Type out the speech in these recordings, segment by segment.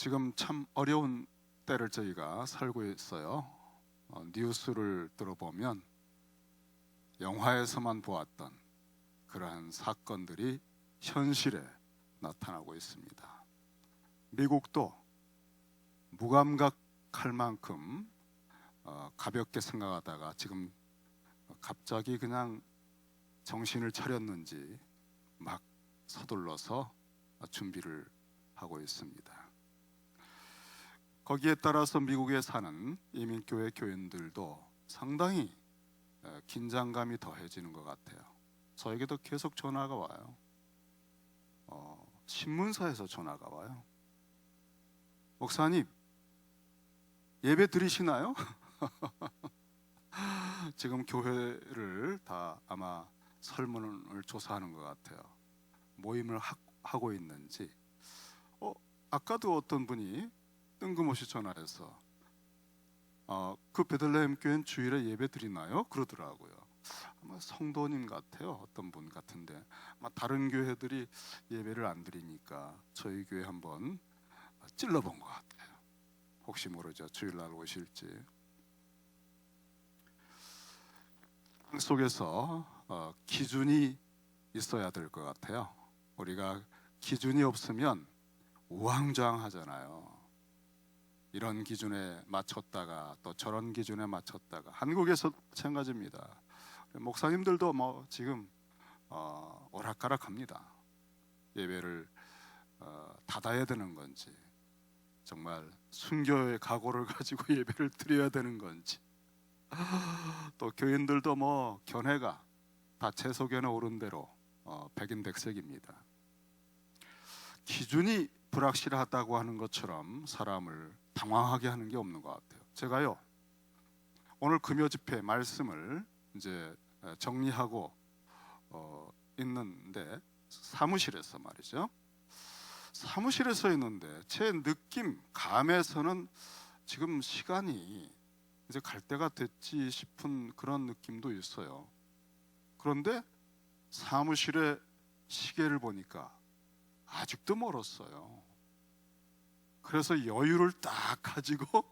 지금 참 어려운 때를 저희가 살고 있어요. 뉴스를 들어보면 영화에서만 보았던 그러한 사건들이 현실에 나타나고 있습니다. 미국도 무감각할 만큼 가볍게 생각하다가 지금 갑자기 그냥 정신을 차렸는지 막 서둘러서 준비를 하고 있습니다. 거기에 따라서 미국에 사는 이민교회 교인들도 상당히 긴장감이 더해지는 것 같아요. 저에게도 계속 전화가 와요. 신문사에서 전화가 와요. 목사님, 예배 드리시나요? 지금 교회를 다 아마 설문을 조사하는 것 같아요. 모임을 하고 있는지. 아까도 어떤 분이 뜬금없이 전화해서 그 베들레헴 교회는 주일에 예배 드리나요? 그러더라고요. 아마 성도님 같아요. 어떤 분 같은데 아마 다른 교회들이 예배를 안 드리니까 저희 교회 한번 찔러본 것 같아요. 혹시 모르죠. 주일날 오실지. 속에서 기준이 있어야 될 것 같아요. 우리가 기준이 없으면 우왕좌왕하잖아요. 이런 기준에 맞췄다가 또 저런 기준에 맞췄다가. 한국에서 마찬가지입니다. 목사님들도 지금 오락가락합니다. 예배를 닫아야 되는 건지, 정말 순교의 각오를 가지고 예배를 드려야 되는 건지, 또 교인들도 견해가 다 채소견에 오른 대로 백인백색입니다. 기준이 불확실하다고 하는 것처럼 사람을 당황하게 하는 게 없는 것 같아요. 제가요, 오늘 금요 집회 말씀을 이제 정리하고 있는데 사무실에서 말이죠. 사무실에서 있는데 제 느낌, 감에서는 지금 시간이 이제 갈 때가 됐지 싶은 그런 느낌도 있어요. 그런데 사무실의 시계를 보니까 아직도 멀었어요. 그래서 여유를 딱 가지고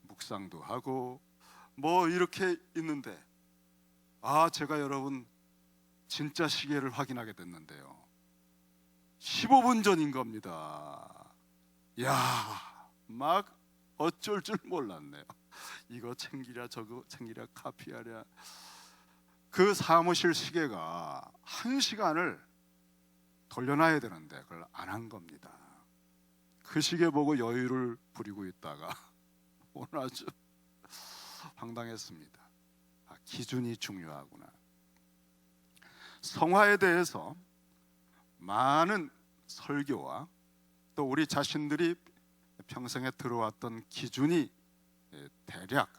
묵상도 하고 이렇게 있는데 제가 여러분 진짜 시계를 확인하게 됐는데요. 15분 전인 겁니다. 막 어쩔 줄 몰랐네요. 이거 챙기랴 저거 챙기랴 카피하랴. 그 사무실 시계가 1시간을 돌려놔야 되는데 그걸 안 한 겁니다. 그 시계 보고 여유를 부리고 있다가 오늘 아주 황당했습니다. 기준이 중요하구나. 성화에 대해서 많은 설교와 또 우리 자신들이 평생에 들어왔던 기준이 대략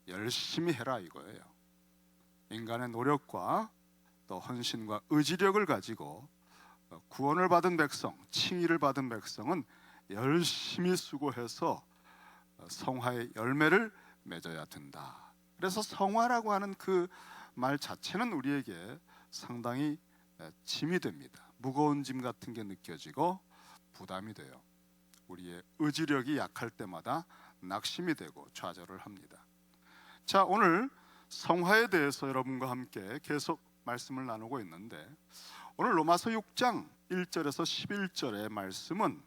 열심히 해라 이거예요. 인간의 노력과 또 헌신과 의지력을 가지고 구원을 받은 백성, 칭의를 받은 백성은 열심히 수고해서 성화의 열매를 맺어야 된다. 그래서 성화라고 하는 그 말 자체는 우리에게 상당히 짐이 됩니다. 무거운 짐 같은 게 느껴지고 부담이 돼요. 우리의 의지력이 약할 때마다 낙심이 되고 좌절을 합니다. 자, 오늘 성화에 대해서 여러분과 함께 계속 말씀을 나누고 있는데 오늘 로마서 6장 1절에서 11절의 말씀은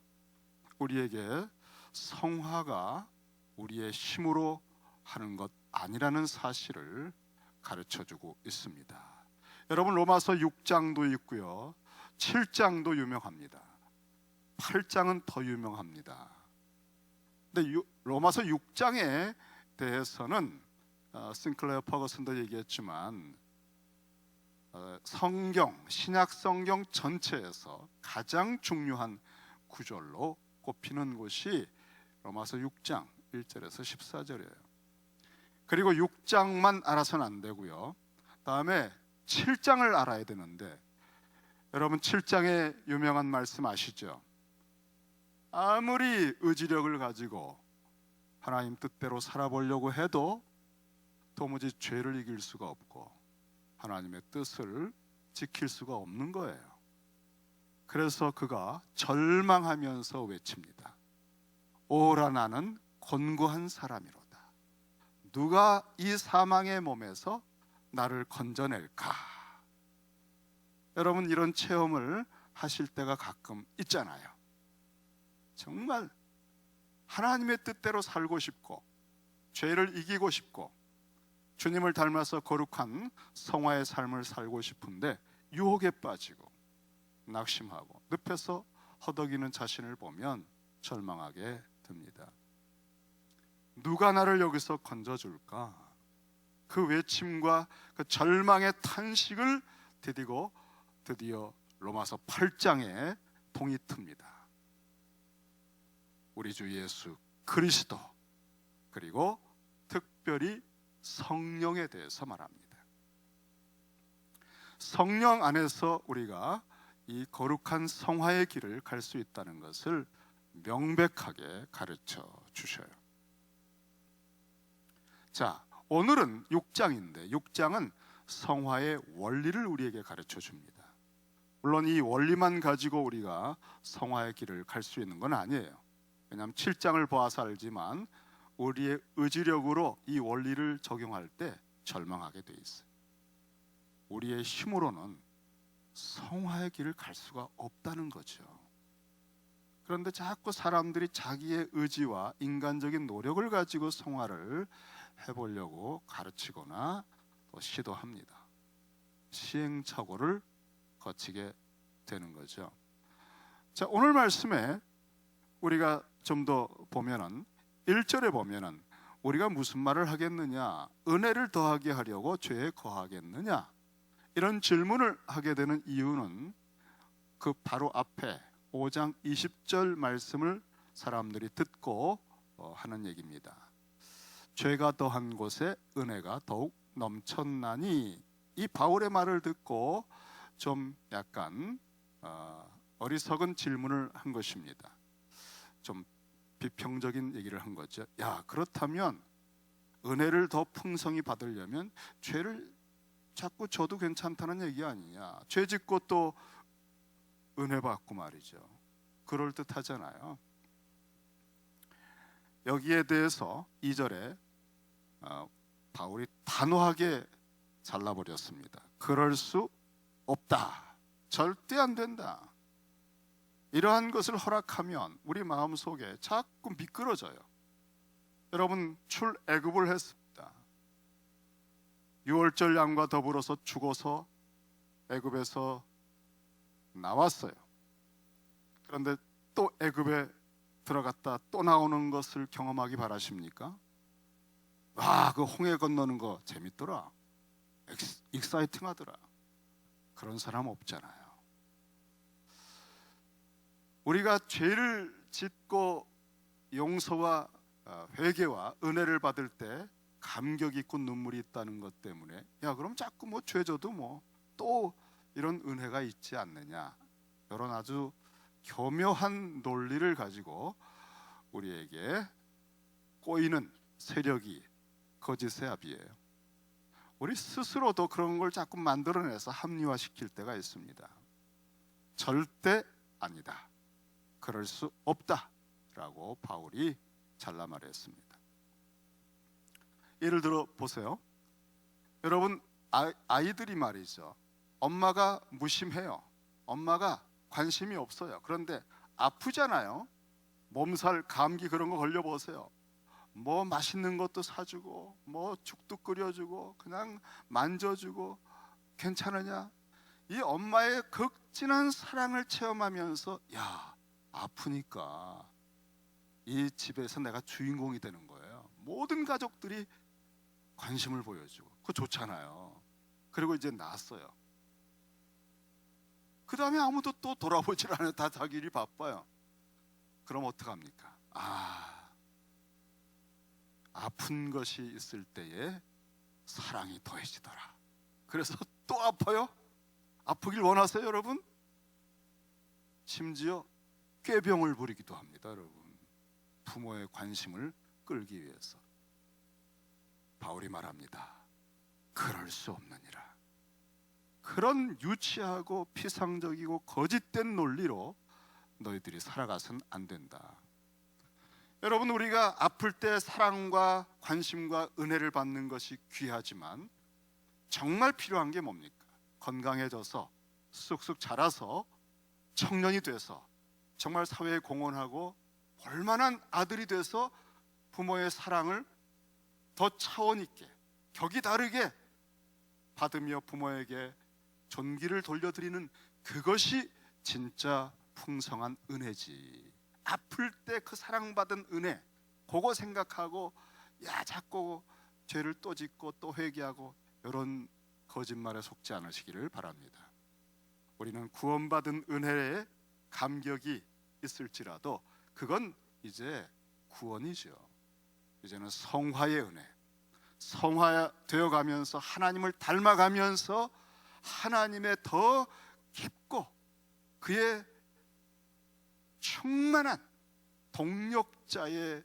우리에게 성화가 우리의 힘으로 하는 것 아니라는 사실을 가르쳐주고 있습니다. 여러분, 로마서 6장도 있고요, 7장도 유명합니다. 8장은 더 유명합니다. 근데 로마서 6장에 대해서는 싱클레어 퍼거슨도 얘기했지만 성경, 신약 성경 전체에서 가장 중요한 구절로 꼽히는 곳이 로마서 6장 1절에서 14절이에요. 그리고 6장만 알아서는 안 되고요, 다음에 7장을 알아야 되는데 여러분 7장의 유명한 말씀 아시죠? 아무리 의지력을 가지고 하나님 뜻대로 살아보려고 해도 도무지 죄를 이길 수가 없고 하나님의 뜻을 지킬 수가 없는 거예요. 그래서 그가 절망하면서 외칩니다. 오라 나는 곤고한 사람이로다. 누가 이 사망의 몸에서 나를 건져낼까? 여러분, 이런 체험을 하실 때가 가끔 있잖아요. 정말 하나님의 뜻대로 살고 싶고 죄를 이기고 싶고 주님을 닮아서 거룩한 성화의 삶을 살고 싶은데 유혹에 빠지고 낙심하고 늪에서 허덕이는 자신을 보면 절망하게 됩니다. 누가 나를 여기서 건져줄까? 그 외침과 그 절망의 탄식을 디디고 드디어 로마서 8장에 동이 틉니다. 우리 주 예수 그리스도, 그리고 특별히 성령에 대해서 말합니다. 성령 안에서 우리가 이 거룩한 성화의 길을 갈 수 있다는 것을 명백하게 가르쳐 주셔요. 자, 오늘은 6장인데 6장은 성화의 원리를 우리에게 가르쳐 줍니다. 물론 이 원리만 가지고 우리가 성화의 길을 갈 수 있는 건 아니에요. 왜냐하면 7장을 보아서 알지만 우리의 의지력으로 이 원리를 적용할 때 절망하게 돼 있어요. 우리의 힘으로는 성화의 길을 갈 수가 없다는 거죠. 그런데 자꾸 사람들이 자기의 의지와 인간적인 노력을 가지고 성화를 해보려고 가르치거나 또 시도합니다. 시행착오를 거치게 되는 거죠. 자, 오늘 말씀에 우리가 좀 더 보면은 1절에 보면은 우리가 무슨 말을 하겠느냐? 은혜를 더하게 하려고 죄에 거하겠느냐? 이런 질문을 하게 되는 이유는 그 바로 앞에 5장 20절 말씀을 사람들이 듣고 하는 얘기입니다. 죄가 더한 곳에 은혜가 더욱 넘쳤나니, 이 바울의 말을 듣고 좀 약간 어리석은 질문을 한 것입니다. 좀 비평적인 얘기를 한 거죠. 야, 그렇다면 은혜를 더 풍성히 받으려면 죄를 자꾸 져도 괜찮다는 얘기 아니냐? 죄 짓고 또 은혜 받고 말이죠. 그럴듯하잖아요. 여기에 대해서 2절에 바울이 단호하게 잘라버렸습니다. 그럴 수 없다. 절대 안 된다. 이러한 것을 허락하면 우리 마음속에 자꾸 미끄러져요. 여러분, 출애굽을 했습니다. 6월절 양과 더불어서 죽어서 애굽에서 나왔어요. 그런데 또 애굽에 들어갔다 또 나오는 것을 경험하기 바라십니까? 와, 그 홍해 건너는 거 재밌더라. 익사이팅하더라. 그런 사람 없잖아요. 우리가 죄를 짓고 용서와 회개와 은혜를 받을 때 감격 있고 눈물이 있다는 것 때문에, 야, 그럼 자꾸 뭐 죄 져도 뭐 또 이런 은혜가 있지 않느냐, 이런 아주 교묘한 논리를 가지고 우리에게 꼬이는 세력이 거짓의 압이에요. 우리 스스로도 그런 걸 자꾸 만들어내서 합리화시킬 때가 있습니다. 절대 아니다, 그럴 수 없다 라고 바울이 잘라 말했습니다. 예를 들어 보세요. 여러분, 아이들이 말이죠, 엄마가 무심해요. 엄마가 관심이 없어요. 그런데 아프잖아요. 몸살, 감기 그런 거 걸려보세요. 뭐 맛있는 것도 사주고 뭐 죽도 끓여주고 그냥 만져주고 괜찮으냐? 이 엄마의 극진한 사랑을 체험하면서, 야, 아프니까 이 집에서 내가 주인공이 되는 거예요. 모든 가족들이 관심을 보여주고 그거 좋잖아요. 그리고 이제 낳았어요. 그 다음에 아무도 또 돌아보질 않아요. 다 자기 일이 바빠요. 그럼 어떡합니까? 아픈 것이 있을 때에 사랑이 더해지더라. 그래서 또 아파요? 아프길 원하세요, 여러분? 심지어 꾀병을 부리기도 합니다, 여러분. 부모의 관심을 끌기 위해서. 바울이 말합니다. 그럴 수 없느니라. 그런 유치하고 피상적이고 거짓된 논리로 너희들이 살아가선 안 된다. 여러분, 우리가 아플 때 사랑과 관심과 은혜를 받는 것이 귀하지만 정말 필요한 게 뭡니까? 건강해져서 쑥쑥 자라서 청년이 돼서 정말 사회에 공헌하고 볼만한 아들이 돼서 부모의 사랑을 더 차원 있게 격이 다르게 받으며 부모에게 존귀를 돌려드리는 그것이 진짜 풍성한 은혜지. 아플 때 그 사랑받은 은혜, 그거 생각하고 자꾸 죄를 또 짓고 또 회개하고 이런 거짓말에 속지 않으시기를 바랍니다. 우리는 구원받은 은혜에 감격이 있을지라도 그건 이제 구원이죠. 이제는 성화의 은혜, 성화되어 가면서 하나님을 닮아가면서 하나님의 더 깊고 그의 충만한 동력자의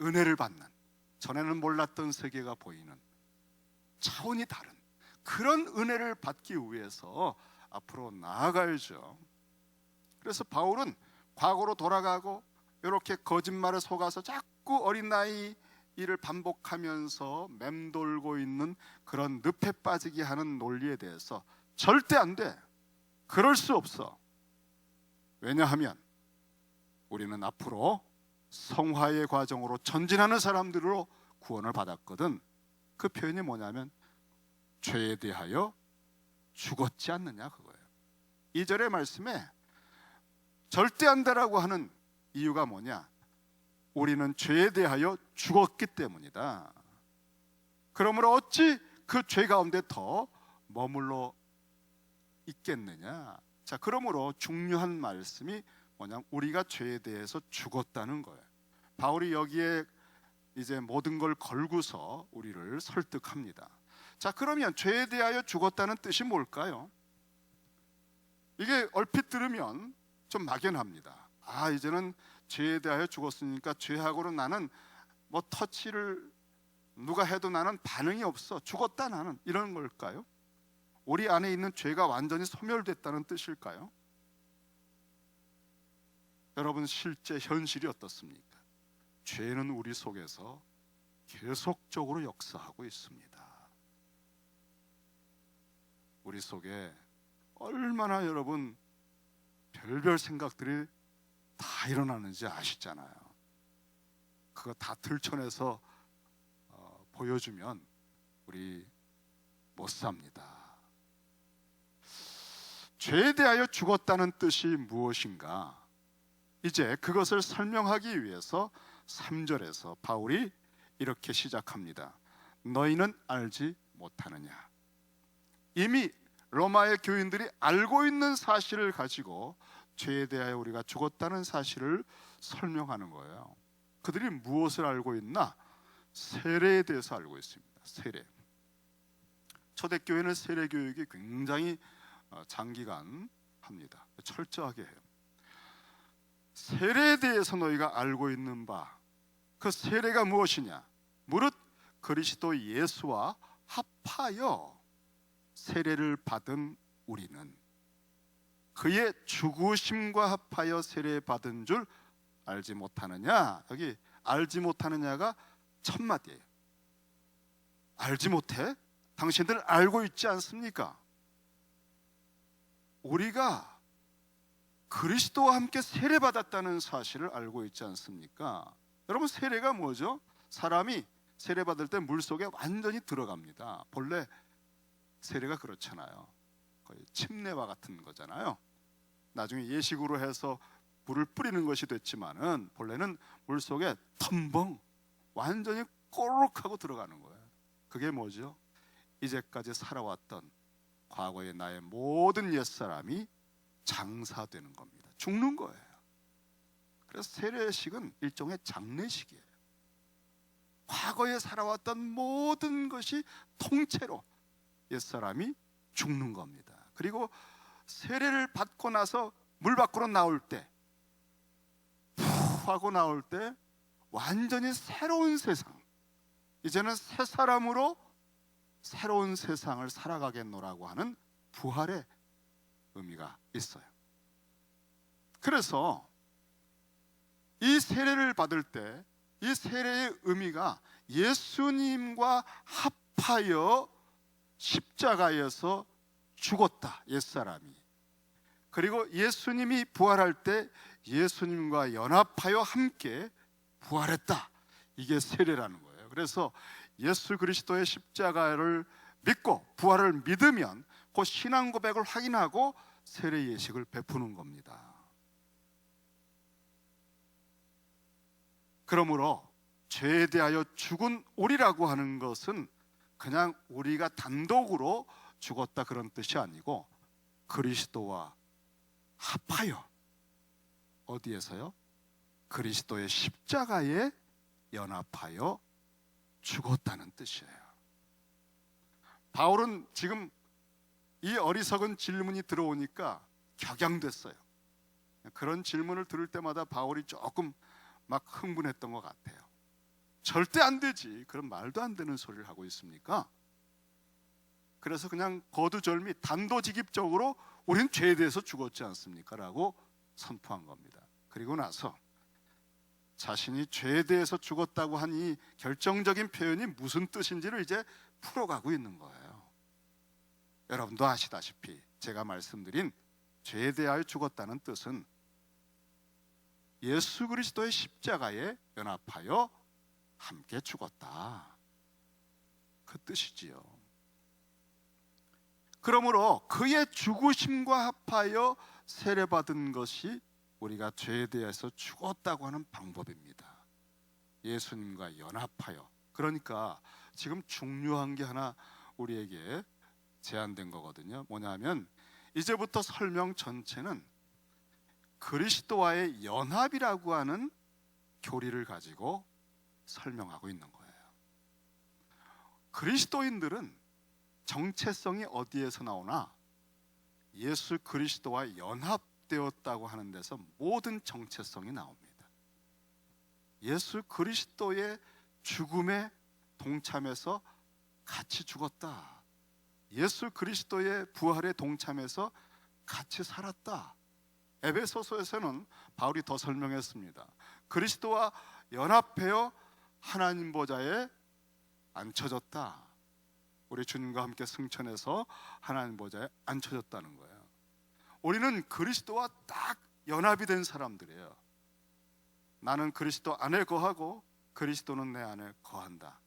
은혜를 받는, 전에는 몰랐던 세계가 보이는 차원이 다른 그런 은혜를 받기 위해서 앞으로 나아가야죠. 그래서 바울은 과거로 돌아가고 이렇게 거짓말에 속아서 자꾸 어린아이 일을 반복하면서 맴돌고 있는 그런 늪에 빠지게 하는 논리에 대해서 절대 안 돼, 그럴 수 없어. 왜냐하면 우리는 앞으로 성화의 과정으로 전진하는 사람들로 구원을 받았거든. 그 표현이 뭐냐면 죄에 대하여 죽었지 않느냐, 그거예요. 2절의 말씀에 절대 안 되라고 하는 이유가 뭐냐? 우리는 죄에 대하여 죽었기 때문이다. 그러므로 어찌 그 죄 가운데 더 머물러 있겠느냐? 자, 그러므로 중요한 말씀이 뭐냐? 우리가 죄에 대해서 죽었다는 거예요. 바울이 여기에 이제 모든 걸 걸고서 우리를 설득합니다. 자, 그러면 죄에 대하여 죽었다는 뜻이 뭘까요? 이게 얼핏 들으면 좀 막연합니다. 이제는 죄에 대하여 죽었으니까 죄하고는 나는 뭐 터치를 누가 해도 나는 반응이 없어, 죽었다 나는, 이런 걸까요? 우리 안에 있는 죄가 완전히 소멸됐다는 뜻일까요? 여러분, 실제 현실이 어떻습니까? 죄는 우리 속에서 계속적으로 역사하고 있습니다. 우리 속에 얼마나 여러분 별별 생각들이 다 일어나는지 아시잖아요. 그거 다 들춰내서 보여주면 우리 못 삽니다. 죄에 대하여 죽었다는 뜻이 무엇인가? 이제 그것을 설명하기 위해서 3절에서 바울이 이렇게 시작합니다. 너희는 알지 못하느냐? 이미 로마의 교인들이 알고 있는 사실을 가지고 죄에 대하여 우리가 죽었다는 사실을 설명하는 거예요. 그들이 무엇을 알고 있나? 세례에 대해서 알고 있습니다. 세례. 초대교회는 세례 교육이 굉장히 장기간 합니다. 철저하게 해요. 세례에 대해서 너희가 알고 있는 바, 그 세례가 무엇이냐? 무릇 그리스도 예수와 합하여 세례를 받은 우리는 그의 죽으심과 합하여 세례 받은 줄 알지 못하느냐? 여기 알지 못하느냐가 첫 마디예요. 알지 못해? 당신들 알고 있지 않습니까? 우리가 그리스도와 함께 세례받았다는 사실을 알고 있지 않습니까? 여러분, 세례가 뭐죠? 사람이 세례받을 때 물속에 완전히 들어갑니다. 본래 세례가 그렇잖아요. 거의 침례와 같은 거잖아요. 나중에 예식으로 해서 물을 뿌리는 것이 됐지만은 본래는 물속에 텀벙 완전히 꼬르륵 하고 들어가는 거예요. 그게 뭐죠? 이제까지 살아왔던 과거의 나의 모든 옛사람이 장사되는 겁니다. 죽는 거예요. 그래서 세례식은 일종의 장례식이에요. 과거에 살아왔던 모든 것이 통째로 옛사람이 죽는 겁니다. 그리고 세례를 받고 나서 물 밖으로 나올 때, 푸 하고 나올 때 완전히 새로운 세상, 이제는 새 사람으로 새로운 세상을 살아가겠노라고 하는 부활의 의미가 있어요. 그래서 이 세례를 받을 때 이 세례의 의미가 예수님과 합하여 십자가에서 죽었다, 옛사람이. 그리고 예수님이 부활할 때 예수님과 연합하여 함께 부활했다, 이게 세례라는 거예요. 그래서 예수 그리스도의 십자가를 믿고 부활을 믿으면 그 신앙 고백을 확인하고 세례 예식을 베푸는 겁니다. 그러므로 죄에 대하여 죽은 우리라고 하는 것은 그냥 우리가 단독으로 죽었다 그런 뜻이 아니고 그리스도와 합하여, 어디에서요? 그리스도의 십자가에 연합하여 죽었다는 뜻이에요. 바울은 지금 이 어리석은 질문이 들어오니까 격양됐어요. 그런 질문을 들을 때마다 바울이 조금 막 흥분했던 것 같아요. 절대 안 되지, 그런 말도 안 되는 소리를 하고 있습니까? 그래서 그냥 거두절미 단도직입적으로 우리는 죄에 대해서 죽었지 않습니까? 라고 선포한 겁니다. 그리고 나서 자신이 죄에 대해서 죽었다고 한 이 결정적인 표현이 무슨 뜻인지를 이제 풀어가고 있는 거예요. 여러분도 아시다시피 제가 말씀드린 죄에 대하여 죽었다는 뜻은 예수 그리스도의 십자가에 연합하여 함께 죽었다, 그 뜻이지요. 그러므로 그의 죽으심과 합하여 세례받은 것이 우리가 죄에 대해서 죽었다고 하는 방법입니다. 예수님과 연합하여. 그러니까 지금 중요한 게 하나 우리에게 제안된 거거든요. 뭐냐면 이제부터 설명 전체는 그리스도와의 연합이라고 하는 교리를 가지고 설명하고 있는 거예요. 그리스도인들은 정체성이 어디에서 나오나 예수 그리스도와 연합되었다고 하는 데서 모든 정체성이 나옵니다. 예수 그리스도의 죽음에 동참해서 같이 죽었다, 예수 그리스도의 부활에 동참해서 같이 살았다. 에베소서에서는 바울이 더 설명했습니다. 그리스도와 연합하여 하나님 보좌에 앉혀졌다. 우리 주님과 함께 승천해서 하나님 보좌에 앉혀졌다는 거예요. 우리는 그리스도와 딱 연합이 된 사람들이에요. 나는 그리스도 안에 거하고 그리스도는 내 안에 거한다,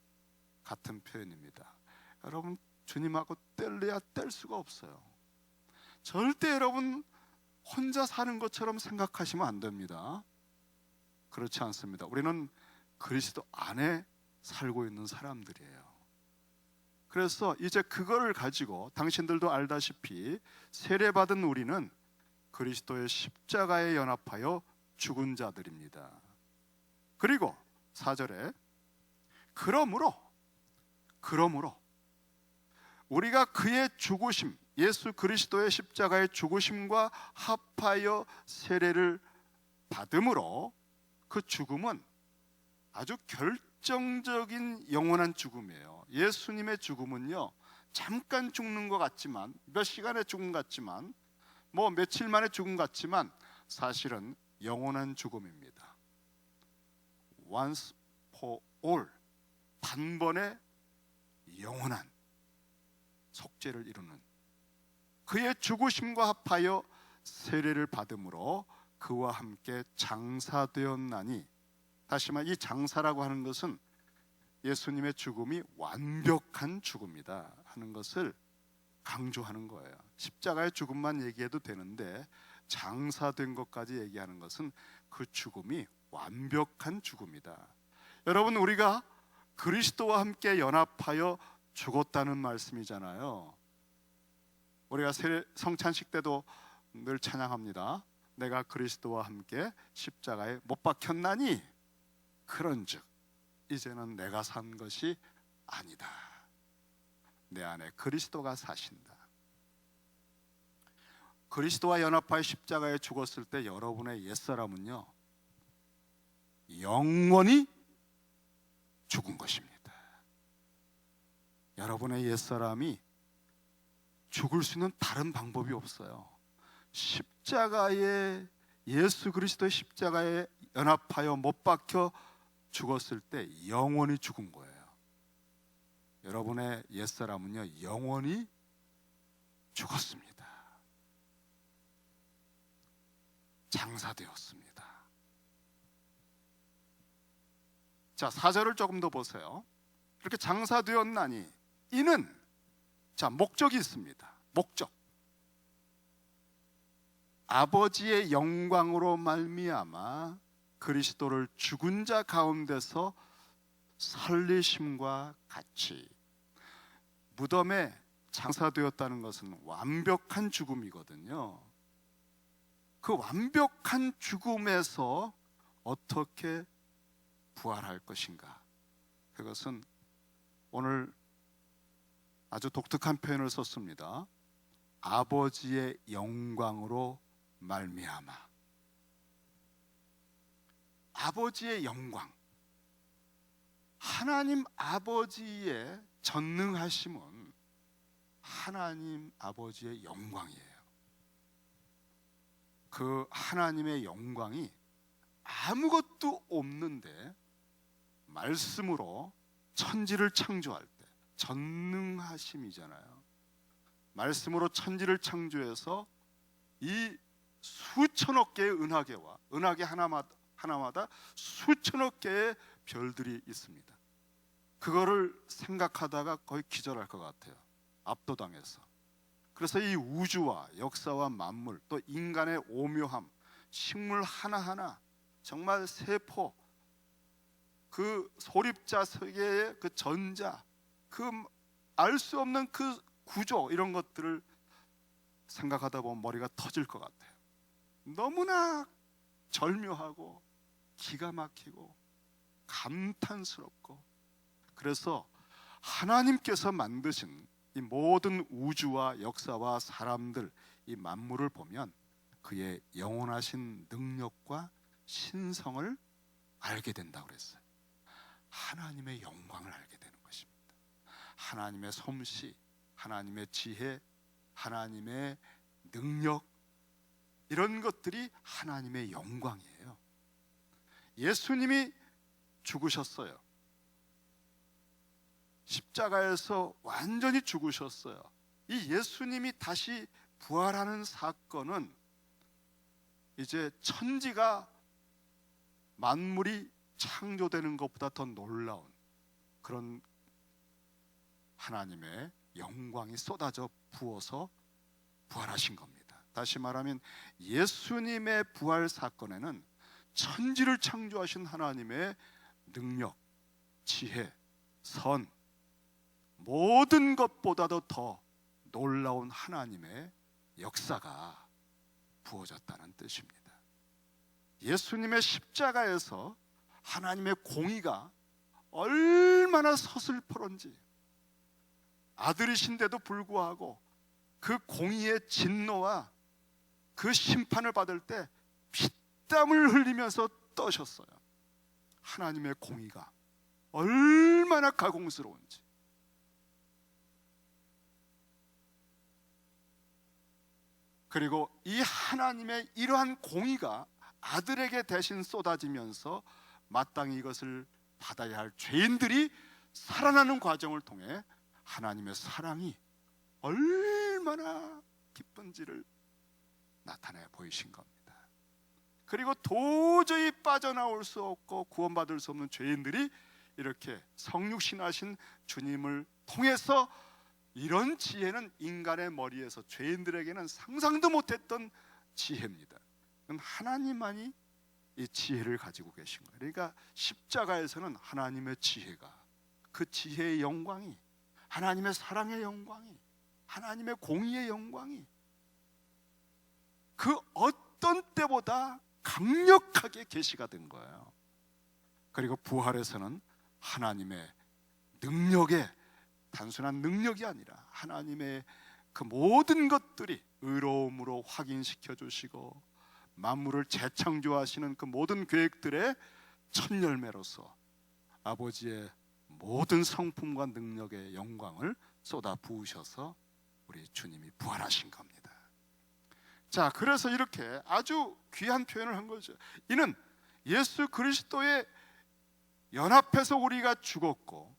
같은 표현입니다. 여러분, 주님하고 뗄래야 뗄 수가 없어요. 절대 여러분 혼자 사는 것처럼 생각하시면 안 됩니다. 그렇지 않습니다. 우리는 그리스도 안에 살고 있는 사람들이에요. 그래서 이제 그걸 가지고 당신들도 알다시피 세례받은 우리는 그리스도의 십자가에 연합하여 죽은 자들입니다. 그리고 4절에 그러므로 우리가 그의 죽으심, 예수 그리스도의 십자가의 죽으심과 합하여 세례를 받음으로 그 죽음은 아주 결정적인 영원한 죽음이에요. 예수님의 죽음은요, 잠깐 죽는 것 같지만, 몇 시간의 죽음 같지만, 뭐 며칠 만에 죽음 같지만 사실은 영원한 죽음입니다. Once for all, 단번에 영원한 속죄를 이루는, 그의 죽으심과 합하여 세례를 받음으로 그와 함께 장사되었나니, 다시 말해 이 장사라고 하는 것은 예수님의 죽음이 완벽한 죽음이다 하는 것을 강조하는 거예요. 십자가의 죽음만 얘기해도 되는데 장사된 것까지 얘기하는 것은 그 죽음이 완벽한 죽음이다. 여러분, 우리가 그리스도와 함께 연합하여 죽었다는 말씀이잖아요. 우리가 성찬식 때도 늘 찬양합니다. 내가 그리스도와 함께 십자가에 못 박혔나니 그런즉 이제는 내가 산 것이 아니다, 내 안에 그리스도가 사신다. 그리스도와 연합하여 십자가에 죽었을 때 여러분의 옛사람은요, 영원히 죽은 것입니다. 여러분의 옛사람이 죽을 수 있는 다른 방법이 없어요. 십자가에 예수 그리스도의 십자가에 연합하여 못 박혀 죽었을 때 영원히 죽은 거예요. 여러분의 옛사람은요, 영원히 죽었습니다. 장사되었습니다. 자, 4절을 조금 더 보세요. 이렇게 장사되었나니 이는, 자, 목적이 있습니다. 목적. 아버지의 영광으로 말미암아 그리스도를 죽은 자 가운데서 살리심과 같이. 무덤에 장사되었다는 것은 완벽한 죽음이거든요. 그 완벽한 죽음에서 어떻게 부활할 것인가? 그것은 오늘 아주 독특한 표현을 썼습니다. 아버지의 영광으로 말미암아. 아버지의 영광, 하나님 아버지의 전능하심은 하나님 아버지의 영광이에요. 그 하나님의 영광이 아무것도 없는데 말씀으로 천지를 창조할 때, 전능하심이잖아요. 말씀으로 천지를 창조해서 이 수천억 개의 은하계와 은하계 하나마다 수천억 개의 별들이 있습니다. 그거를 생각하다가 거의 기절할 것 같아요. 압도당해서. 그래서 이 우주와 역사와 만물, 또 인간의 오묘함, 식물 하나하나, 정말 세포, 그 소립자 세계의 그 전자, 그 알 수 없는 그 구조, 이런 것들을 생각하다 보면 머리가 터질 것 같아요. 너무나 절묘하고 기가 막히고 감탄스럽고. 그래서 하나님께서 만드신 이 모든 우주와 역사와 사람들, 이 만물을 보면 그의 영원하신 능력과 신성을 알게 된다고 그랬어요. 하나님의 영광을 알게 되는 것입니다. 하나님의 솜씨, 하나님의 지혜, 하나님의 능력, 이런 것들이 하나님의 영광이에요. 예수님이 죽으셨어요. 십자가에서 완전히 죽으셨어요. 이 예수님이 다시 부활하는 사건은 이제 천지가, 만물이 창조되는 것보다 더 놀라운 그런 하나님의 영광이 쏟아져 부어서 부활하신 겁니다. 다시 말하면 예수님의 부활 사건에는 천지를 창조하신 하나님의 능력, 지혜, 선, 모든 것보다도 더 놀라운 하나님의 역사가 부어졌다는 뜻입니다. 예수님의 십자가에서 하나님의 공의가 얼마나 서슬퍼런지, 아들이신데도 불구하고 그 공의의 진노와 그 심판을 받을 때 피땀을 흘리면서 떠셨어요. 하나님의 공의가 얼마나 가공스러운지. 그리고 이 하나님의 이러한 공의가 아들에게 대신 쏟아지면서 마땅히 이것을 받아야 할 죄인들이 살아나는 과정을 통해 하나님의 사랑이 얼마나 기쁜지를 나타내 보이신 겁니다. 그리고 도저히 빠져나올 수 없고 구원받을 수 없는 죄인들이 이렇게 성육신하신 주님을 통해서, 이런 지혜는 인간의 머리에서, 죄인들에게는 상상도 못했던 지혜입니다. 그럼 하나님만이 이 지혜를 가지고 계신 거예요. 그러니까 십자가에서는 하나님의 지혜가, 그 지혜의 영광이, 하나님의 사랑의 영광이, 하나님의 공의의 영광이 그 어떤 때보다 강력하게 계시가 된 거예요. 그리고 부활에서는 하나님의 능력의, 단순한 능력이 아니라 하나님의 그 모든 것들이 의로움으로 확인시켜 주시고 만물을 재창조하시는 그 모든 계획들의 첫 열매로서 아버지의 모든 성품과 능력의 영광을 쏟아 부으셔서 우리 주님이 부활하신 겁니다. 자, 그래서 이렇게 아주 귀한 표현을 한 거죠. 이는 예수 그리스도의 연합해서 우리가 죽었고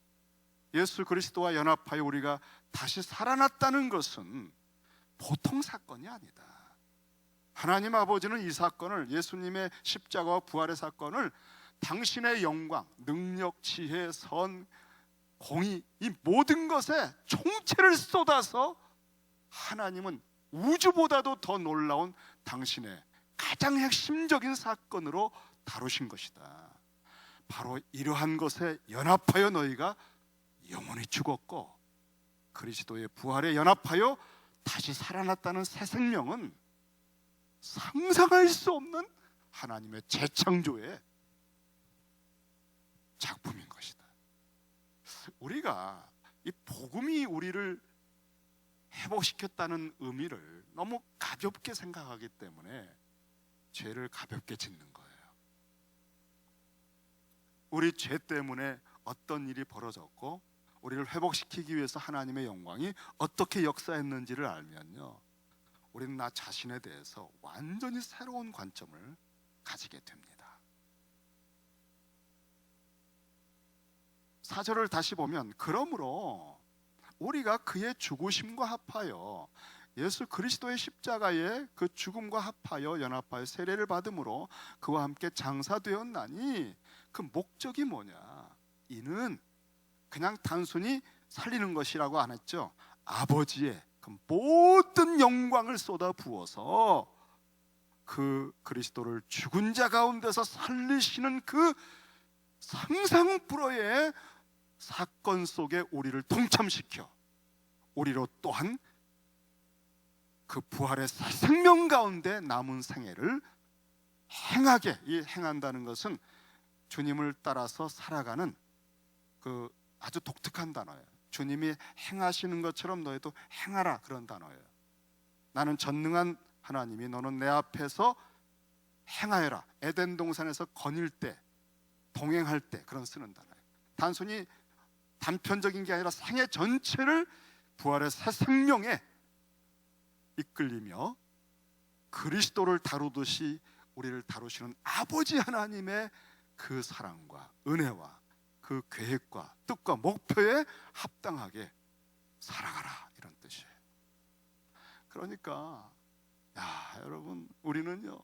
예수 그리스도와 연합하여 우리가 다시 살아났다는 것은 보통 사건이 아니다. 하나님 아버지는 이 사건을, 예수님의 십자가와 부활의 사건을 당신의 영광, 능력, 지혜, 선, 공의, 이 모든 것에 총체를 쏟아서 하나님은 우주보다도 더 놀라운 당신의 가장 핵심적인 사건으로 다루신 것이다. 바로 이러한 것에 연합하여 너희가 영원히 죽었고 그리스도의 부활에 연합하여 다시 살아났다는 새 생명은 상상할 수 없는 하나님의 재창조의 작품인 것이다. 우리가 이 복음이 우리를 회복시켰다는 의미를 너무 가볍게 생각하기 때문에 죄를 가볍게 짓는 거예요. 우리 죄 때문에 어떤 일이 벌어졌고 우리를 회복시키기 위해서 하나님의 영광이 어떻게 역사했는지를 알면요, 우리는 나 자신에 대해서 완전히 새로운 관점을 가지게 됩니다. 4절을 다시 보면, 그러므로 우리가 그의 죽으심과 합하여 예수 그리스도의 십자가의 그 죽음과 합하여 연합하여 세례를 받음으로 그와 함께 장사되었나니, 그 목적이 뭐냐? 이는 그냥 단순히 살리는 것이라고 안 했죠. 아버지의 그 모든 영광을 쏟아 부어서 그 그리스도를 죽은 자 가운데서 살리시는 그 상상불허의 사건 속에 우리를 동참시켜 우리로 또한 그 부활의 새 생명 가운데 남은 생애를 행하게, 이 행한다는 것은 주님을 따라서 살아가는 그 아주 독특한 단어예요. 주님이 행하시는 것처럼 너희도 행하라, 그런 단어예요. 나는 전능한 하나님이 너는 내 앞에서 행하여라. 에덴 동산에서 거닐 때, 동행할 때 그런 쓰는 단어예요. 단순히 단편적인 게 아니라 생애 전체를 부활의 새 생명에 이끌리며 그리스도를 다루듯이 우리를 다루시는 아버지 하나님의 그 사랑과 은혜와 그 계획과 뜻과 목표에 합당하게 살아가라, 이런 뜻이에요. 그러니까 여러분, 우리는요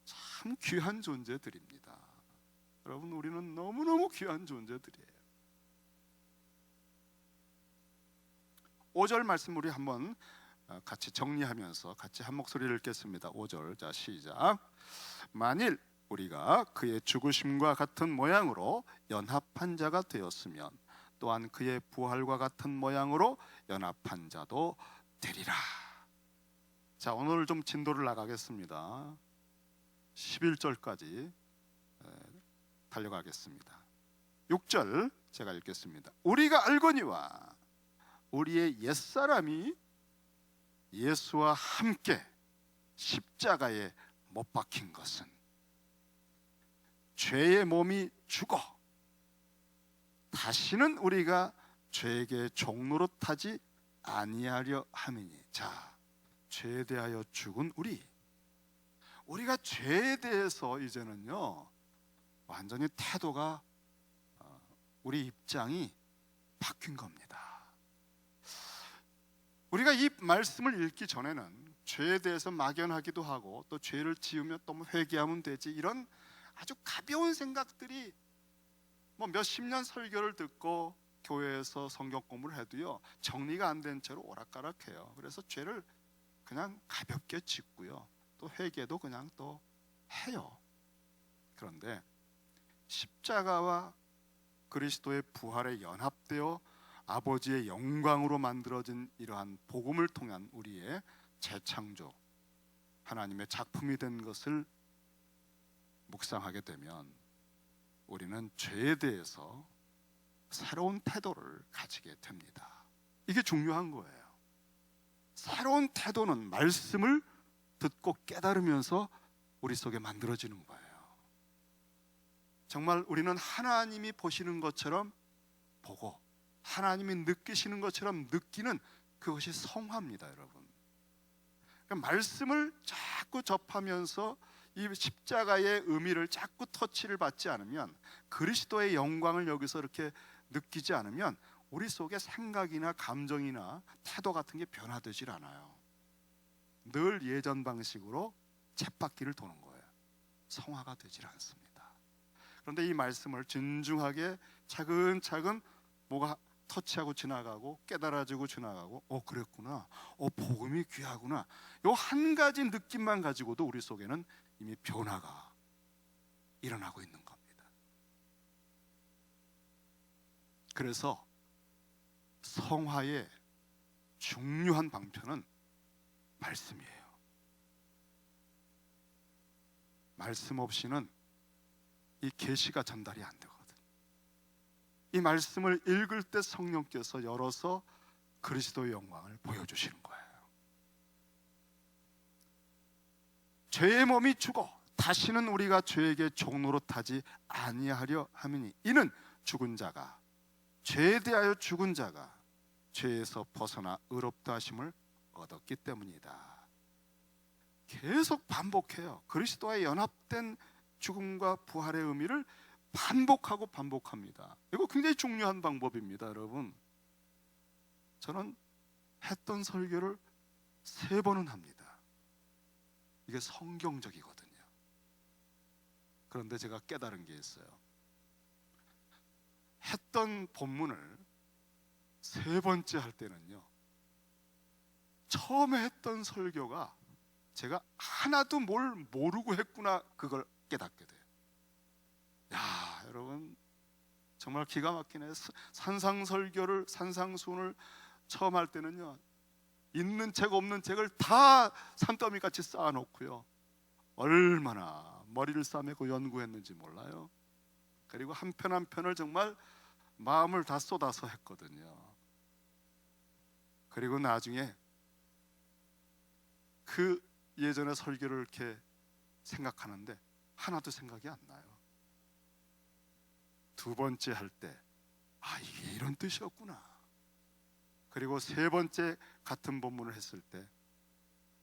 참 귀한 존재들입니다. 여러분, 우리는 너무너무 귀한 존재들이에요. 5절 말씀 우리 한번 같이 정리하면서 같이 한 목소리를 읽겠습니다. 5절, 자 시작. 만일 우리가 그의 죽으심과 같은 모양으로 연합한 자가 되었으면 또한 그의 부활과 같은 모양으로 연합한 자도 되리라. 자, 오늘 좀 진도를 나가겠습니다. 11절까지 달려가겠습니다. 6절 제가 읽겠습니다. 우리가 알거니와 우리의 옛사람이 예수와 함께 십자가에 못 박힌 것은 죄의 몸이 죽어 다시는 우리가 죄에게 종노릇하지 아니하려 함이니. 자, 죄에 대하여 죽은 우리가 죄에 대해서 이제는요 완전히 태도가, 우리 입장이 바뀐 겁니다. 우리가 이 말씀을 읽기 전에는 죄에 대해서 막연하기도 하고, 또 죄를 지으면 또 회개하면 되지, 이런 아주 가벼운 생각들이 뭐 몇십 년 설교를 듣고 교회에서 성경 공부를 해도요 정리가 안 된 채로 오락가락해요. 그래서 죄를 그냥 가볍게 짓고요, 또 회개도 그냥 또 해요. 그런데 십자가와 그리스도의 부활에 연합되어 아버지의 영광으로 만들어진 이러한 복음을 통한 우리의 재창조, 하나님의 작품이 된 것을 묵상하게 되면 우리는 죄에 대해서 새로운 태도를 가지게 됩니다. 이게 중요한 거예요. 새로운 태도는 말씀을 듣고 깨달으면서 우리 속에 만들어지는 거예요. 정말 우리는 하나님이 보시는 것처럼 보고 하나님이 느끼시는 것처럼 느끼는 그것이 성화입니다, 여러분. 말씀을 자꾸 접하면서 이 십자가의 의미를 자꾸 터치를 받지 않으면, 그리스도의 영광을 여기서 이렇게 느끼지 않으면 우리 속에 생각이나 감정이나 태도 같은 게 변화되질 않아요. 늘 예전 방식으로 쳇바퀴를 도는 거예요. 성화가 되질 않습니다. 그런데 이 말씀을 진중하게 차근차근 뭐가 터치하고 지나가고 깨달아지고 지나가고, 그랬구나, 복음이 귀하구나, 요 한 가지 느낌만 가지고도 우리 속에는 이미 변화가 일어나고 있는 겁니다. 그래서 성화의 중요한 방편은 말씀이에요. 말씀 없이는 이 계시가 전달이 안 되거든. 이 말씀을 읽을 때 성령께서 열어서 그리스도의 영광을 보여주시는 거예요. 죄의 몸이 죽어 다시는 우리가 죄에게 종로로 타지 아니하려 함이니, 이는 죽은 자가, 죄에 대하여 죽은 자가 죄에서 벗어나 의롭다 하심을 얻었기 때문이다. 계속 반복해요. 그리스도와 연합된 죽음과 부활의 의미를 반복하고 반복합니다. 이거 굉장히 중요한 방법입니다, 여러분. 저는 했던 설교를 3번은 합니다. 이게 성경적이거든요. 그런데 제가 깨달은 게 있어요. 했던 본문을 3번째 할 때는요, 처음에 했던 설교가 제가 하나도 뭘 모르고 했구나, 그걸 깨닫게 돼요. 야, 여러분 정말 기가 막히네. 산상설교를, 산상수훈을 처음 할 때는요, 있는 책 없는 책을 다 산더미 같이 쌓아놓고요, 얼마나 머리를 싸매고 연구했는지 몰라요. 그리고 한 편 한 편을 정말 마음을 다 쏟아서 했거든요. 그리고 나중에 그 예전의 설교를 이렇게 생각하는데 하나도 생각이 안 나요. 2번째 할 때, 이게 이런 뜻이었구나. 그리고 3번째 같은 본문을 했을 때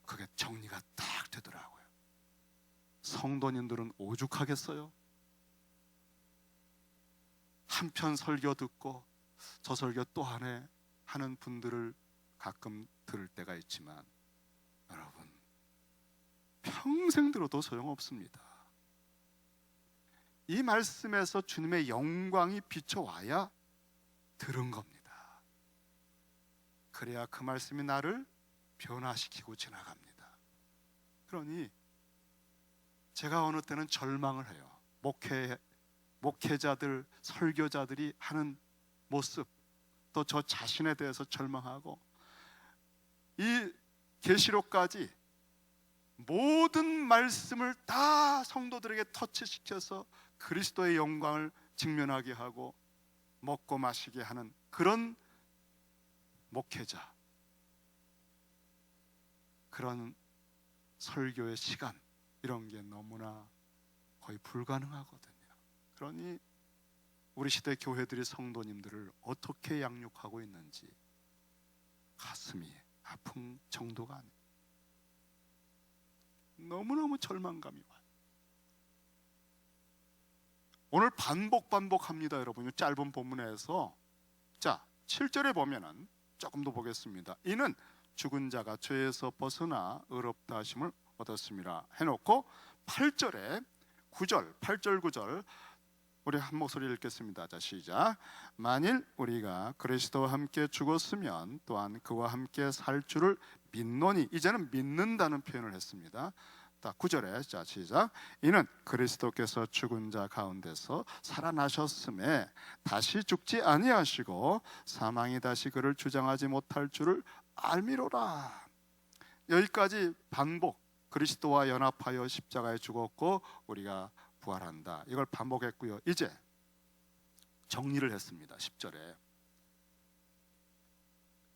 그게 정리가 딱 되더라고요. 성도님들은 오죽하겠어요? 한편 설교 듣고 저 설교 또 하네 하는 분들을 가끔 들을 때가 있지만, 여러분 평생 들어도 소용없습니다. 이 말씀에서 주님의 영광이 비춰와야 들은 겁니다. 그래야 그 말씀이 나를 변화시키고 지나갑니다. 그러니 제가 어느 때는 절망을 해요. 목회자들, 설교자들이 하는 모습, 또 저 자신에 대해서 절망하고, 이 계시록까지 모든 말씀을 다 성도들에게 터치시켜서 그리스도의 영광을 직면하게 하고 먹고 마시게 하는 그런 목회자, 그런 설교의 시간, 이런 게 너무나 거의 불가능하거든요. 그러니 우리 시대 교회들이 성도님들을 어떻게 양육하고 있는지 가슴이 아픈 정도가 아니에요. 너무너무 절망감이 와요. 오늘 반복합니다, 여러분. 짧은 본문에서. 자, 7절에 보면은 조금 더 보겠습니다. 이는 죽은 자가 죄에서 벗어나 의롭다 하심을 얻었습니다 해놓고 8절에 9절, 8절 9절 우리 한 목소리 읽겠습니다. 자, 시작. 만일 우리가 그리스도와 함께 죽었으면 또한 그와 함께 살 줄을 믿노니, 이제는 믿는다는 표현을 했습니다. 9절에, 자, 시작. 이는 그리스도께서 죽은 자 가운데서 살아나셨음에 다시 죽지 아니하시고 사망이 다시 그를 주장하지 못할 줄을 알미로라. 여기까지 반복, 그리스도와 연합하여 십자가에 죽었고 우리가 부활한다, 이걸 반복했고요. 이제 정리를 했습니다. 10절에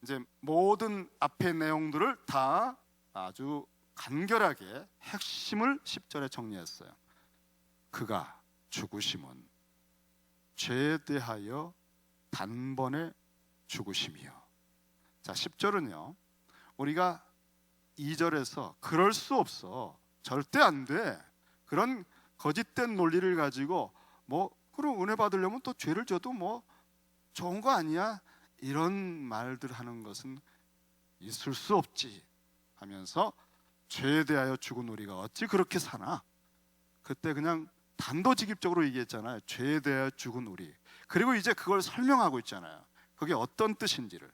이제 모든 앞의 내용들을 다 아주 간결하게 핵심을 10절에 정리했어요. 그가 죽으심은 죄에 대하여 단번에 죽으심이요. 자, 10절은요, 우리가 2절에서 그럴 수 없어, 절대 안 돼, 그런 거짓된 논리를 가지고 뭐 그럼 은혜 받으려면 또 죄를 져도 뭐 좋은 거 아니야, 이런 말들 하는 것은 있을 수 없지 하면서 죄에 대하여 죽은 우리가 어찌 그렇게 사나, 그때 그냥 단도직입적으로 얘기했잖아요. 죄에 대하여 죽은 우리. 그리고 이제 그걸 설명하고 있잖아요. 그게 어떤 뜻인지를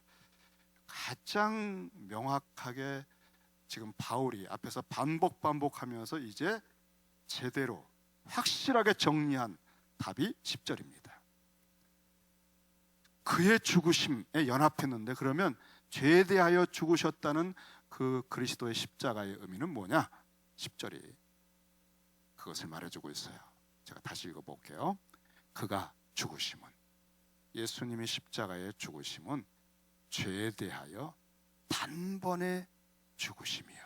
가장 명확하게 지금 바울이 앞에서 반복하면서 이제 제대로 확실하게 정리한 답이 10절입니다. 그의 죽으심에 연합했는데, 그러면 죄에 대하여 죽으셨다는 그 그리스도의 십자가의 의미는 뭐냐? 10절이 그것을 말해주고 있어요. 제가 다시 읽어볼게요. 그가 죽으심은, 예수님의 십자가의 죽으심은 죄에 대하여 단번에 죽으심이요.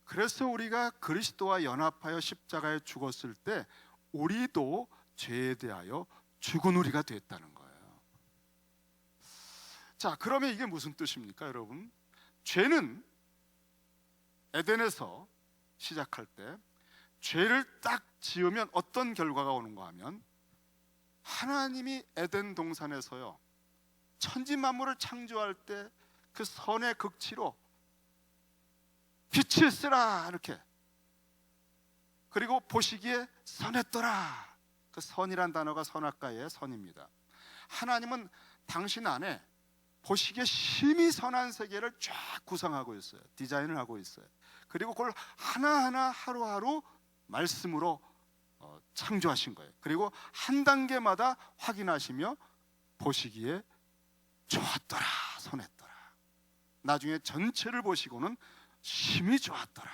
그래서 우리가 그리스도와 연합하여 십자가에 죽었을 때 우리도 죄에 대하여 죽은 우리가 됐다는 거예요. 자, 그러면 이게 무슨 뜻입니까, 여러분? 죄는 에덴에서 시작할 때 죄를 딱 지으면 어떤 결과가 오는가 하면, 하나님이 에덴 동산에서요 천지 만물을 창조할 때 그 선의 극치로 빛이 있으라 이렇게, 그리고 보시기에 선했더라. 그 선이란 단어가 선악과의 선입니다. 하나님은 당신 안에 보시기에 심히 선한 세계를 쫙 구성하고 있어요. 디자인을 하고 있어요. 그리고 그걸 하나하나 하루하루 말씀으로 창조하신 거예요. 그리고 한 단계마다 확인하시며 보시기에 좋았더라, 선했더라. 나중에 전체를 보시고는 심히 좋았더라.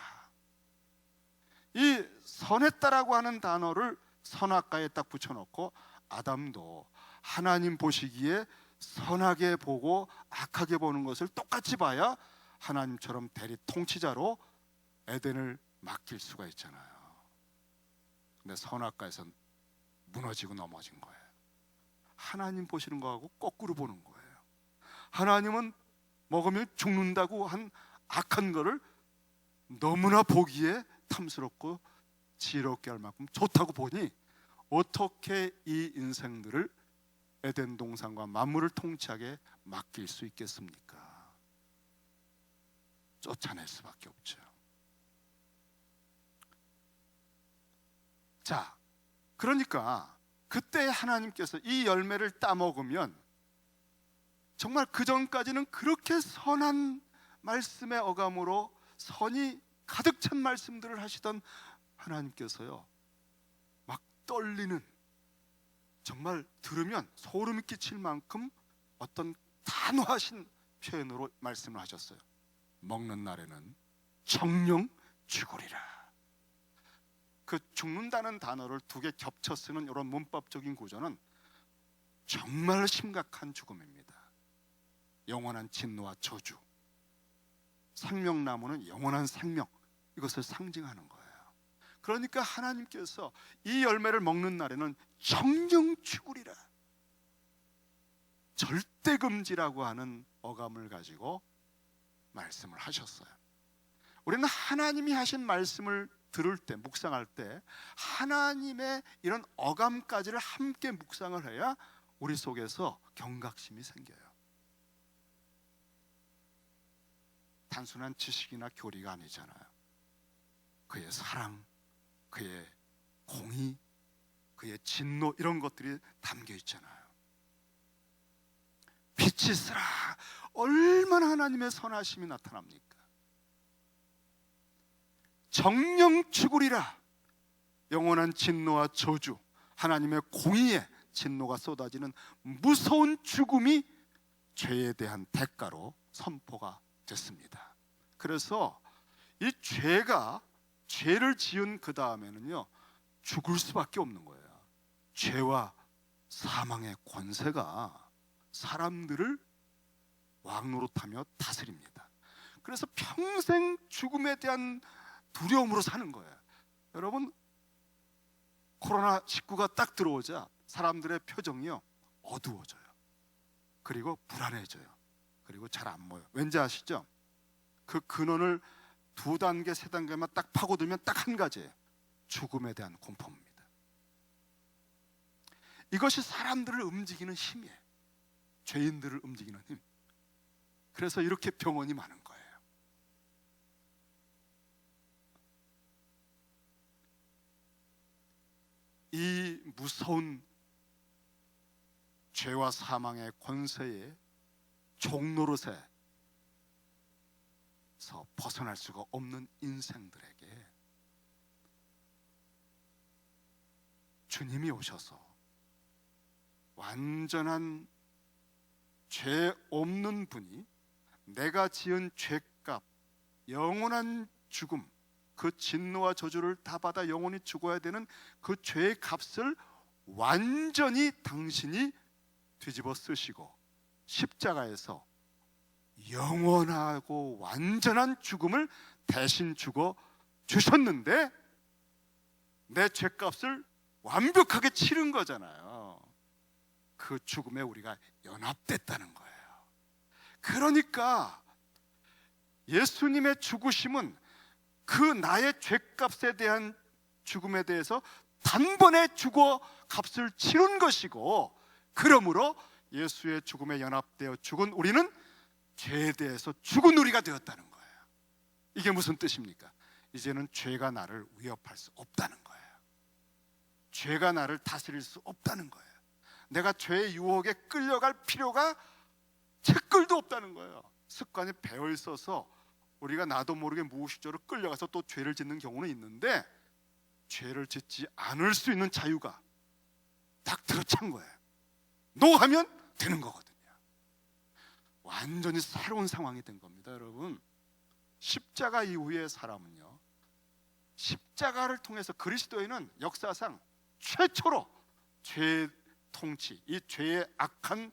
이 선했다라고 하는 단어를 선악과에 딱 붙여놓고 아담도 하나님 보시기에 선하게 보고 악하게 보는 것을 똑같이 봐야 하나님처럼 대리 통치자로 에덴을 맡길 수가 있잖아요. 근데 선악과에선 무너지고 넘어진 거예요. 하나님 보시는 거하고 거꾸로 보는 거예요. 하나님은 먹으면 죽는다고 한 악한 거를 너무나 보기에 탐스럽고 지혜롭게 할 만큼 좋다고 보니, 어떻게 이 인생들을 에덴 동산과 만물을 통치하게 맡길 수 있겠습니까? 쫓아낼 수밖에 없죠. 자, 그러니까 그때 하나님께서 이 열매를 따먹으면 정말 그 전까지는 그렇게 선한 말씀의 어감으로 선이 가득 찬 말씀들을 하시던 하나님께서요 막 떨리는, 정말 들으면 소름이 끼칠 만큼 어떤 단호하신 표현으로 말씀을 하셨어요. 먹는 날에는 정령 죽으리라. 그 죽는다는 단어를 두 개 겹쳐 쓰는 이런 문법적인 구조는 정말 심각한 죽음입니다. 영원한 진노와 저주, 생명나무는 영원한 생명, 이것을 상징하는 거예요. 그러니까 하나님께서 이 열매를 먹는 날에는 정령 죽으리라, 절대금지라고 하는 어감을 가지고 말씀을 하셨어요. 우리는 하나님이 하신 말씀을 들을 때, 묵상할 때 하나님의 이런 어감까지를 함께 묵상을 해야 우리 속에서 경각심이 생겨요. 단순한 지식이나 교리가 아니잖아요. 그의 사랑, 그의 공의, 그의 진노, 이런 것들이 담겨 있잖아요. 빛이 있으라, 얼마나 하나님의 선하심이 나타납니까? 정령 죽으리라, 영원한 진노와 저주, 하나님의 공의의 진노가 쏟아지는 무서운 죽음이 죄에 대한 대가로 선포가 됐습니다. 그래서 이 죄를 지은 그 다음에는요 죽을 수밖에 없는 거예요. 죄와 사망의 권세가 사람들을 왕노릇하며 다스립니다. 그래서 평생 죽음에 대한 두려움으로 사는 거예요. 여러분, 코로나19가 딱 들어오자 사람들의 표정이요 어두워져요. 그리고 불안해져요. 그리고 잘 안 모여. 왠지 아시죠? 그 근원을 두 단계, 세 단계만 딱 파고들면 딱 한 가지예요. 죽음에 대한 공포입니다. 이것이 사람들을 움직이는 힘이에요. 죄인들을 움직이는 힘. 그래서 이렇게 병원이 많은 거예요. 이 무서운 죄와 사망의 권세의 종노릇에서 벗어날 수가 없는 인생들에게 주님이 오셔서 완전한 죄 없는 분이 내가 지은 죄값, 영원한 죽음, 그 진노와 저주를 다 받아 영원히 죽어야 되는 그 죄의 값을 완전히 당신이 뒤집어 쓰시고 십자가에서 영원하고 완전한 죽음을 대신 죽어 주셨는데 내 죄값을 완벽하게 치른 거잖아요. 그 죽음에 우리가 연합됐다는 거예요. 그러니까 예수님의 죽으심은 그 나의 죄값에 대한 죽음에 대해서 단번에 죽어 값을 치른 것이고, 그러므로 예수의 죽음에 연합되어 죽은 우리는 죄에 대해서 죽은 우리가 되었다는 거예요. 이게 무슨 뜻입니까? 이제는 죄가 나를 위협할 수 없다는 거예요. 죄가 나를 다스릴 수 없다는 거예요. 내가 죄의 유혹에 끌려갈 필요가 채끌도 없다는 거예요. 습관이 배어 있어서 우리가 나도 모르게 무의식적으로 끌려가서 또 죄를 짓는 경우는 있는데, 죄를 짓지 않을 수 있는 자유가 딱 들어찬 거예요. 노하면 되는 거거든요. 완전히 새로운 상황이 된 겁니다. 여러분, 십자가 이후의 사람은요, 십자가를 통해서 그리스도인은 역사상 최초로 죄 통치, 이 죄의 악한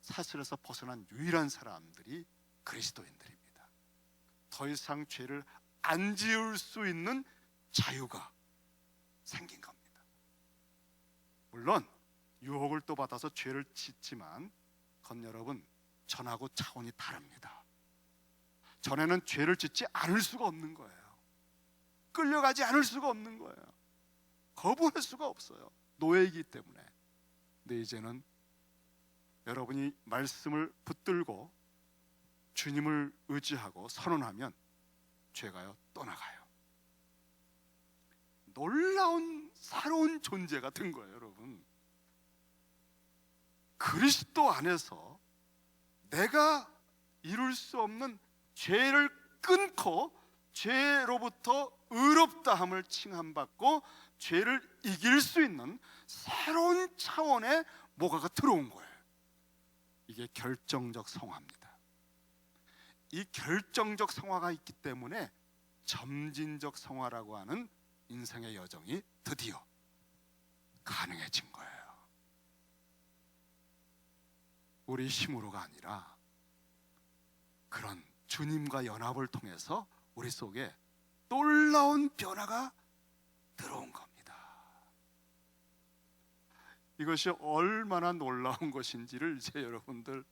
사슬에서 벗어난 유일한 사람들이 그리스도인들입니다. 더 이상 죄를 안 지을 수 있는 자유가 생긴 겁니다. 물론 유혹을 또 받아서 죄를 짓지만, 건 여러분, 전하고 차원이 다릅니다. 전에는 죄를 짓지 않을 수가 없는 거예요. 끌려가지 않을 수가 없는 거예요. 거부할 수가 없어요. 노예이기 때문에. 근데 이제는 여러분이 말씀을 붙들고 주님을 의지하고 선언하면 죄가요 떠나가요. 놀라운 새로운 존재가 된 거예요. 여러분, 그리스도 안에서 내가 이룰 수 없는 죄를 끊고 죄로부터 의롭다함을 칭함받고 죄를 이길 수 있는 새로운 차원의 뭐가가 들어온 거예요. 이게 결정적 성화입니다. 이 결정적 성화가 있기 때문에 점진적 성화라고 하는 인생의 여정이 드디어 가능해진 거예요. 우리 힘으로가 아니라 그런 주님과 연합을 통해서 우리 속에 놀라운 변화가 들어온 겁니다. 이것이 얼마나 놀라운 것인지를 이제 여러분들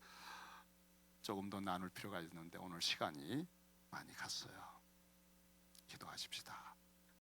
조금 더 나눌 필요가 있는데 오늘 시간이 많이 갔어요. 기도하십시다.